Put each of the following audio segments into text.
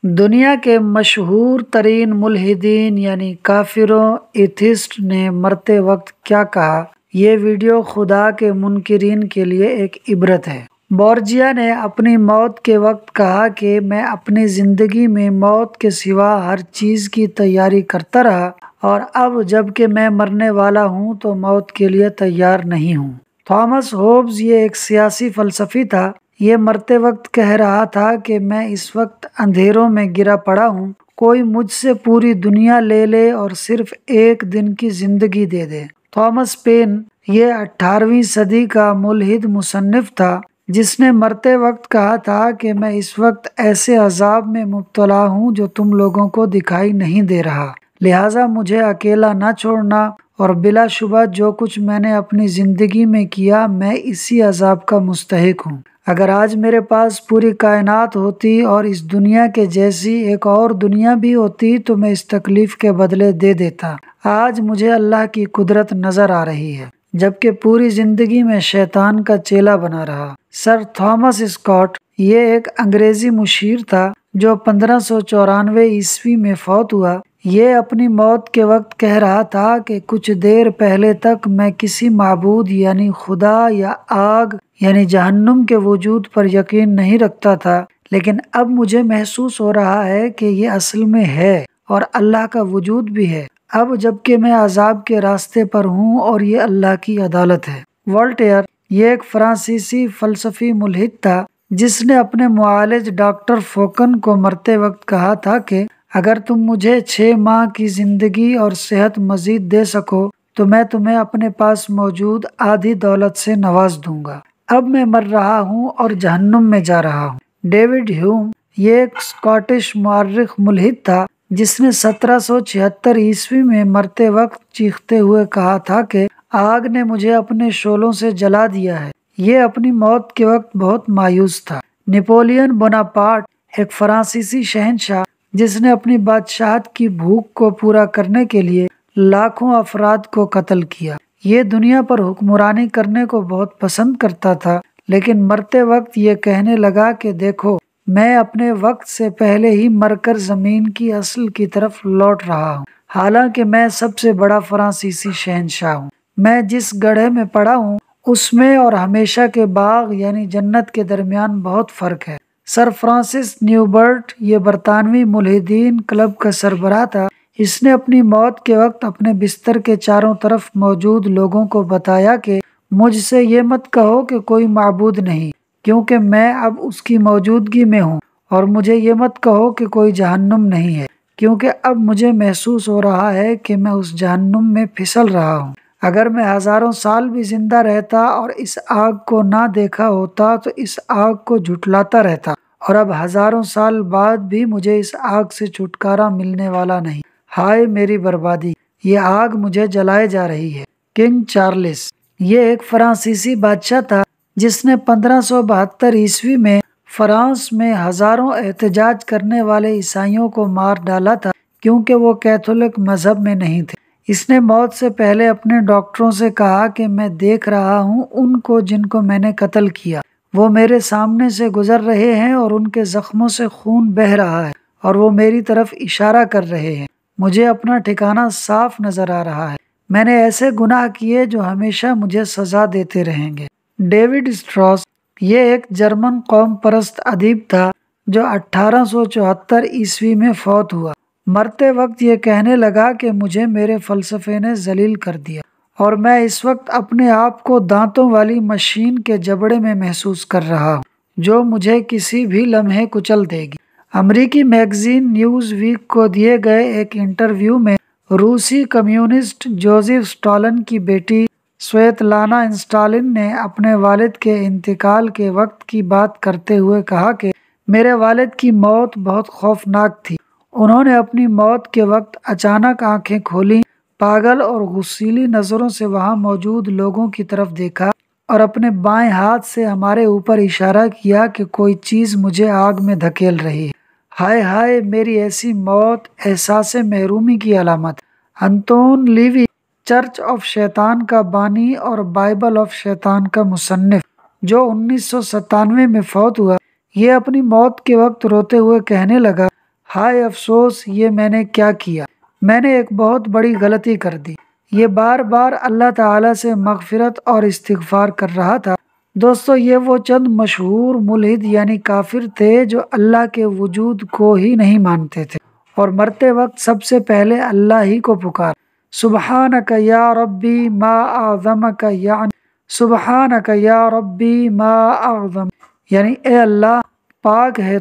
دنیا کے مشہور ترین ملحدین یعنی کافروں ایتھسٹ نے مرتے وقت کیا کہا؟ یہ ویڈیو خدا کے منکرین کے لیے ایک عبرت ہے۔ بورجیا نے اپنی موت کے وقت کہا کہ میں اپنی زندگی میں موت کے سوا ہر چیز کی تیاری کرتا رہا، اور اب جب کہ میں مرنے والا ہوں تو موت کے لیے تیار نہیں ہوں۔ تھامس ہوبز یہ ایک سیاسی فلسفی تھا۔ یہ مرتے وقت کہہ رہا تھا کہ میں اس وقت اندھیروں میں گرا پڑا ہوں، کوئی مجھ سے پوری دنیا لے لے اور صرف ایک دن کی زندگی دے دے۔ تھامس پین یہ 18ویں صدی کا ملحد مصنف تھا جس نے مرتے وقت کہا تھا کہ میں اس وقت ایسے عذاب میں مبتلا ہوں جو تم لوگوں کو دکھائی نہیں دے رہا، لہٰذا مجھے اکیلا نہ چھوڑنا، اور بلا شبہ جو کچھ میں نے اپنی زندگی میں کیا میں اسی عذاب کا مستحق ہوں۔ اگر آج میرے پاس پوری کائنات ہوتی اور اس دنیا کے جیسی ایک اور دنیا بھی ہوتی تو میں اس تکلیف کے بدلے دے دیتا۔ آج مجھے اللہ کی قدرت نظر آ رہی ہے، جبکہ پوری زندگی میں شیطان کا چیلا بنا رہا۔ سر تھامس اسکاٹ یہ ایک انگریزی مشیر تھا جو 1594 عیسوی میں فوت ہوا۔ یہ اپنی موت کے وقت کہہ رہا تھا کہ کچھ دیر پہلے تک میں کسی معبود یعنی خدا یا آگ یعنی جہنم کے وجود پر یقین نہیں رکھتا تھا، لیکن اب مجھے محسوس ہو رہا ہے کہ یہ اصل میں ہے اور اللہ کا وجود بھی ہے، اب جب کہ میں عذاب کے راستے پر ہوں اور یہ اللہ کی عدالت ہے۔ والٹیئر یہ ایک فرانسیسی فلسفی ملحد تھا جس نے اپنے معالج ڈاکٹر فوکن کو مرتے وقت کہا تھا کہ اگر تم مجھے 6 ماہ کی زندگی اور صحت مزید دے سکو تو میں تمہیں اپنے پاس موجود آدھی دولت سے نواز دوں گا۔ اب میں مر رہا ہوں اور جہنم میں جا رہا ہوں۔ ڈیوڈ ہیوم یہ ایک اسکاٹش مورخ ملحد تھا جس نے 1776 عیسوی میں مرتے وقت چیختے ہوئے کہا تھا کہ آگ نے مجھے اپنے شعلوں سے جلا دیا ہے۔ یہ اپنی موت کے وقت بہت مایوس تھا۔ نپولین بوناپارٹ ایک فرانسیسی شہنشاہ جس نے اپنی بادشاہت کی بھوک کو پورا کرنے کے لیے لاکھوں افراد کو قتل کیا، یہ دنیا پر حکمرانی کرنے کو بہت پسند کرتا تھا، لیکن مرتے وقت یہ کہنے لگا کہ دیکھو میں اپنے وقت سے پہلے ہی مر کر زمین کی اصل کی طرف لوٹ رہا ہوں، حالانکہ میں سب سے بڑا فرانسیسی شہنشاہ ہوں۔ میں جس گڑھے میں پڑا ہوں اس میں اور ہمیشہ کے باغ یعنی جنت کے درمیان بہت فرق ہے۔ سر فرانسس نیوبرٹ یہ برطانوی ملحدین کلب کا سربراہ تھا۔ اس نے اپنی موت کے وقت اپنے بستر کے چاروں طرف موجود لوگوں کو بتایا کہ مجھ سے یہ مت کہو کہ کوئی معبود نہیں، کیونکہ میں اب اس کی موجودگی میں ہوں، اور مجھے یہ مت کہو کہ کوئی جہنم نہیں ہے، کیونکہ اب مجھے محسوس ہو رہا ہے کہ میں اس جہنم میں پھسل رہا ہوں۔ اگر میں ہزاروں سال بھی زندہ رہتا اور اس آگ کو نہ دیکھا ہوتا تو اس آگ کو جھٹلاتا رہتا، اور اب ہزاروں سال بعد بھی مجھے اس آگ سے چھٹکارا ملنے والا نہیں۔ ہائے میری بربادی، یہ آگ مجھے جلائے جا رہی ہے۔ کنگ چارلس یہ ایک فرانسیسی بادشاہ تھا جس نے 1572 عیسوی میں فرانس میں ہزاروں احتجاج کرنے والے عیسائیوں کو مار ڈالا تھا کیونکہ وہ کیتھولک مذہب میں نہیں تھے۔ اس نے موت سے پہلے اپنے ڈاکٹروں سے کہا کہ میں دیکھ رہا ہوں ان کو جن کو میں نے قتل کیا، وہ میرے سامنے سے گزر رہے ہیں اور ان کے زخموں سے خون بہہ رہا ہے اور وہ میری طرف اشارہ کر رہے ہیں۔ مجھے اپنا ٹھکانہ صاف نظر آ رہا ہے۔ میں نے ایسے گناہ کیے جو ہمیشہ مجھے سزا دیتے رہیں گے۔ ڈیوڈ اسٹراس یہ ایک جرمن قوم پرست ادیب تھا جو 1874 عیسوی میں فوت ہوا۔ مرتے وقت یہ کہنے لگا کہ مجھے میرے فلسفے نے ذلیل کر دیا، اور میں اس وقت اپنے آپ کو دانتوں والی مشین کے جبڑے میں محسوس کر رہا ہوں جو مجھے کسی بھی لمحے کچل دے گی۔ امریکی میگزین نیوز ویک کو دیے گئے ایک انٹرویو میں روسی کمیونسٹ جوزف اسٹالن کی بیٹی سویتلانا اسٹالن نے اپنے والد کے انتقال کے وقت کی بات کرتے ہوئے کہا کہ میرے والد کی موت بہت خوفناک تھی۔ انہوں نے اپنی موت کے وقت اچانک آنکھیں کھولیں، پاگل اور غصیلی نظروں سے وہاں موجود لوگوں کی طرف دیکھا اور اپنے بائیں ہاتھ سے ہمارے اوپر اشارہ کیا کہ کوئی چیز مجھے آگ میں دھکیل رہی ہے۔ ہائے ہائے میری ایسی موت احساس محرومی کی علامت۔ انتون لیوی چرچ آف شیطان کا بانی اور بائبل آف شیطان کا مصنف جو 1997 میں فوت ہوا، یہ اپنی موت کے وقت روتے ہوئے کہنے لگا ہائے افسوس، یہ میں نے کیا کیا، میں نے ایک بہت بڑی غلطی کر دی۔ یہ بار بار اللہ تعالیٰ سے مغفرت اور استغفار کر رہا تھا۔ دوستو، یہ وہ چند مشہور ملحد یعنی کافر تھے جو اللہ کے وجود کو ہی نہیں مانتے تھے اور مرتے وقت سب سے پہلے اللہ ہی کو پکار، سبحانک یا ربی ما اعظمک، یعنی سبحانک یا ربی ما اعظم، یعنی اے اللہ، پاک ہے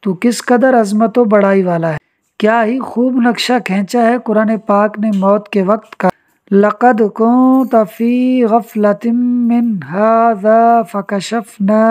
تو کس قدر عظمت و بڑائی والا ہے۔ کیا ہی خوب نقشہ کھینچا ہے قرآن پاک نے موت کے وقت کا۔ لَقَدْ كُنْتَ فِي غَفْلَةٍ مِّنْ هَٰذَا فَكَشَفْنَا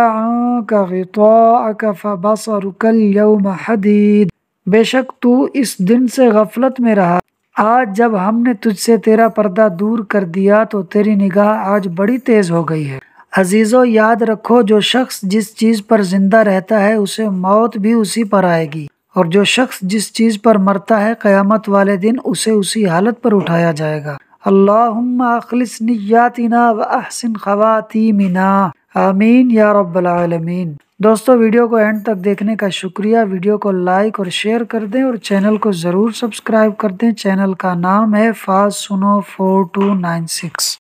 عَنْكَ غِطَاءَكَ فَبَصَرُكَ الْيَوْمَ حَدِيدٌ، بے شک تو اس دن سے غفلت میں رہا، آج جب ہم نے تجھ سے تیرا پردہ دور کر دیا تو تیری نگاہ آج بڑی تیز ہو گئی ہے۔ عزیزو، یاد رکھو، جو شخص جس چیز پر زندہ رہتا ہے اسے موت بھی اسی پر آئے گی، اور جو شخص جس چیز پر مرتا ہے قیامت والے دن اسے اسی حالت پر اٹھایا جائے گا۔ اللہم اخلص نیاتنا واحسن خواتیمنا، آمین یا رب العالمین۔ دوستو، ویڈیو کو اینڈ تک دیکھنے کا شکریہ۔ ویڈیو کو لائک اور شیئر کر دیں اور چینل کو ضرور سبسکرائب کر دیں۔ چینل کا نام ہے فاز سنو 4296۔